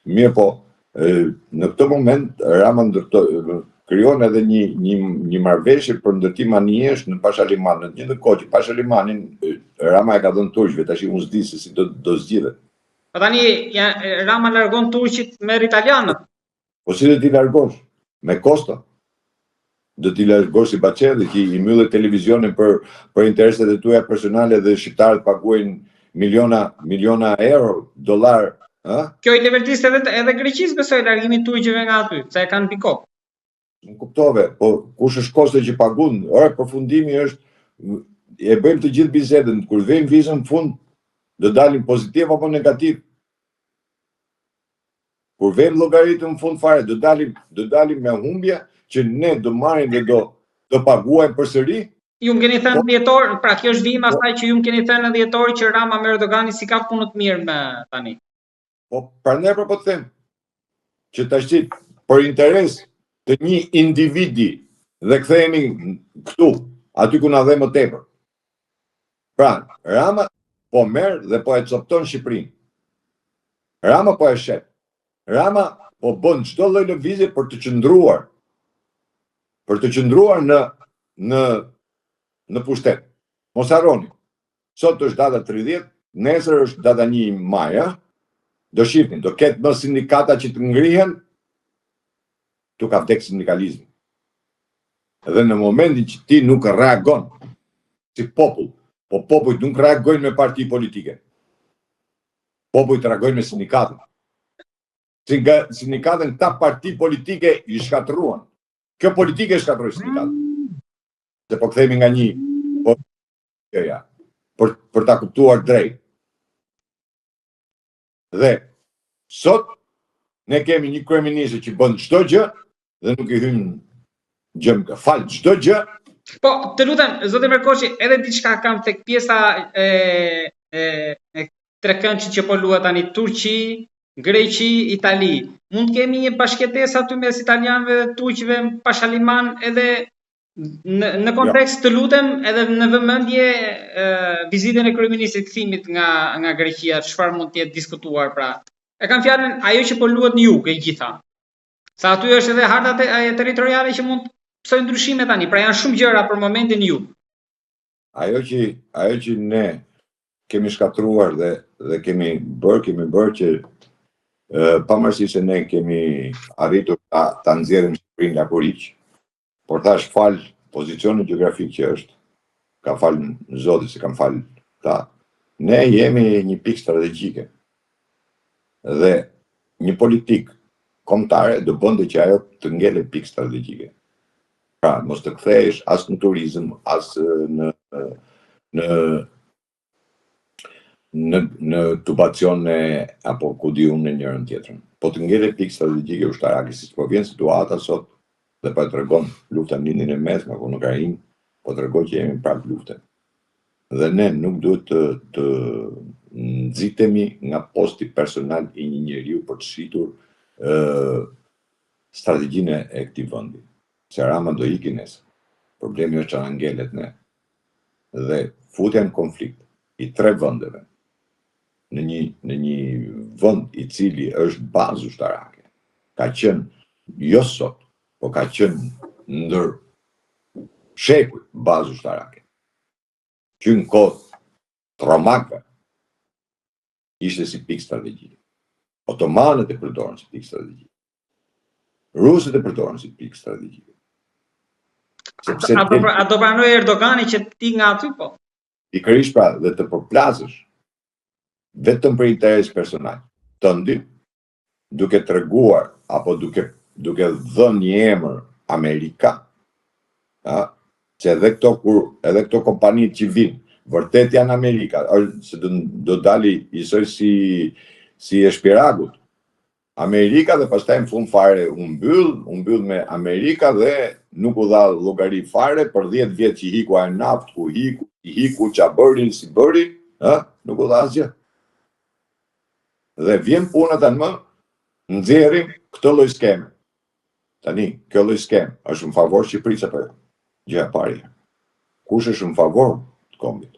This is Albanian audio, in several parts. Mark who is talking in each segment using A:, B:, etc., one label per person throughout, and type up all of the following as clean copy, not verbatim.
A: Mirë po, në këtë moment Rama krijon edhe një marrëveshje për ndërtim anijesh në Pashaliman. Në një kohë që Pashalimanin Rama e ka dhënë turqëve, tash unë s'di se si do zgjidhet.
B: Po tani Rama largon turqit merr italianët.
A: Po si do t'i largosh? Me Kosta. Do t'i largosh si Baçelli që i mbyllet televizionin për intereset e tua personale dhe shqiptarët paguajnë miliona euro, dollar.
B: Kjo i levertiste edhe Greqisë besoj largimin turqëve nga aty, se e kanë pikop.
A: Nuk kuptove, po kush është Kosta që pagun? Përfundimi është, e bëjmë të gjithë bisedën, kur vejmë vizën në fund, do dalim pozitiv apo negativ. Kur vejmë llogaritën në fund fare, do dalim me humbje që ne do marrim dhe do paguajmë përsëri.
B: Ju më keni thënë dhjetor, pra kjo është vim asaj që ju më keni thënë në dhjetor që Rama me Erdogani si ka punë të mirë me tani.
A: Po prandaj po të them që tash për interes të një individi dhe kthehemi këtu, aty ku na dhe më tepër. Pra, Rama po merr dhe po e copton Shqipërinë. Rama po e shet. Rama po bën çdo lloj lëvizje për të qëndruar në pushtet. Mos harroni. Sot është data 30, nesër është data 1 maj, do shihni, do ketë më sindikata që të ngrihen, tu ka vdek sindikalizmi. Edhe në momentin që ti nuk reagon si popull, po popujt nuk reagojnë me parti politike. Popujt reagojnë me sindikatën. Sindikatën këta parti politike i shkatruan. Kjo politike e shkatroi sindikatën. Se po kthehemi nga një për ta kuptuar drejt. Dhe sot ne kemi një kryeminist që bën çdo gjë dhe nuk i hyn gjë, fal çdo gjë.
B: Po, të lutem, zotë Merkoshi, edhe diçka kam tek pjesa e trekëndshit që po luhet tani Turqi, Greqi, Itali. Mund të kemi një bashkëtesë aty mes italianëve dhe turqëve në Pashaliman edhe në kontekst të lutem edhe në vëmendje vizitën e kryeministit kthimit nga Greqia, çfarë mund të jetë diskutuar pra. E kam fjalën ajo që po luhet në jug e gjitha. Sa aty është edhe harta territoriale që mund të bëjë ndryshime tani, pra janë shumë gjëra për momentin në jug.
A: Ajo që ne kemi shkatruar dhe kemi bërë që pavarësisht se ne kemi arritur ta nxjerrim Shqipërinë nga kuriq, por thash fal pozicionit gjeografik që është, ka fal Zoti se kam fal ta. Ne jemi një pikë strategjike. Dhe një politik kombëtare do bënte që ajo të ngele pikë strategjike. Pra, mos të kthehesh as në turizëm, as në tubacione apo ku di unë në njërën tjetrën. Po të ngele pikë strategjike ushtarake, si po vjen situata sot dhe po tregon lufta në lindjen e mesme apo në Ukrainë, po tregon që jemi prap lufte. Dhe ne nuk duhet të nxitemi nga posti personal i një njeriu për të shitur strategjinë e këtij vendi. Se Rama do iki nesër. Problemi është që na ngelet ne. Dhe futja në konflikt i 3 vendeve në një vend i cili është bazë ushtarake. Ka qenë jo sot, po ka qenë ndër shekuj bazë ushtarake. Që në kohë tromakëve ishte si pikë strategjike. Otomanët e përdorën si pikë strategjike. Rusët e përdorën si pikë strategjike.
B: A do pranoj Erdogani që ti nga aty po?
A: Pikërisht pra dhe të përplasësh vetëm për interes personal. Tëndi, duke treguar apo duke dhënë një emër Amerika, që edhe këto kompanitë që vinë, vërtet janë Amerika, se do dali isoj si e shpiragut. Amerika dhe pastaj në fund fare u mbyll me Amerika dhe nuk u dha llogari fare për 10 vjet që hiku naft, ku hiku ç'a bërin, si bëri, nuk u dha asgjë. Dhe vjen puna tani më nxjerrim këtë lloj skeme. Tani, kjo lloj skem është në favor Shqipërisë apo jo? Gjëja e parë. Kush është në favor të kombit?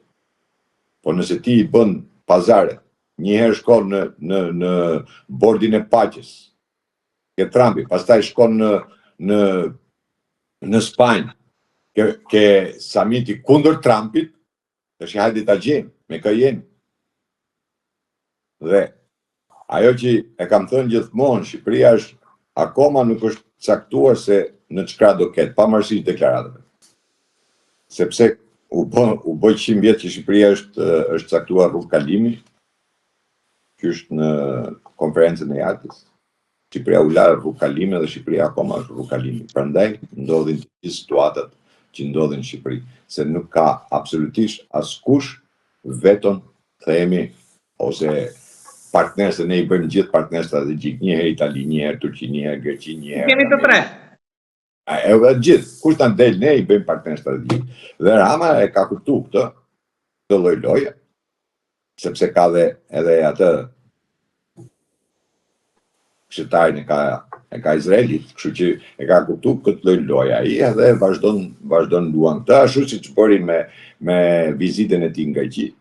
A: Po nëse ti i bën pazare njëherë shkon në bordin e paqes, ke Trumpi, pastaj shkon në Spanjë, ke samiti kundër Trumpit, është hajde ta gjejmë, me kë jemi. Dhe ajo që e kam thënë gjithmonë, Shqipëria është akoma nuk është caktuar se në çka do ketë, pavarësisht deklaratave. Sepse u bë 100 vjet që Shqipëria është caktuar rrugë kalimi, që është në konferencën e Jaltës. Shqipëria u la rrugë kalimi dhe Shqipëria akoma është rrugë kalimi. Prandaj ndodhin të situatat që ndodhin në Shqipëri, se nuk ka absolutisht askush veton themi ose partnerë, se ne i bëjmë gjithë partnerë strategjik, njëherë Itali, njëherë Turqi, njëherë Greqi, njëherë...
B: Kemi të tre.
A: Edhe gjithë, kush ta del, ne i bëjmë partnerë strategjik. Dhe Rama e ka kuptu këtë lloj-loje, sepse ka dhe edhe atë këshilltarin e ka Izraelit, kështu që e ka kuptu këtë lloj-loje ai edhe vazhdon luan këtë, ashtu siç bëri me vizitën e tij në Greqi.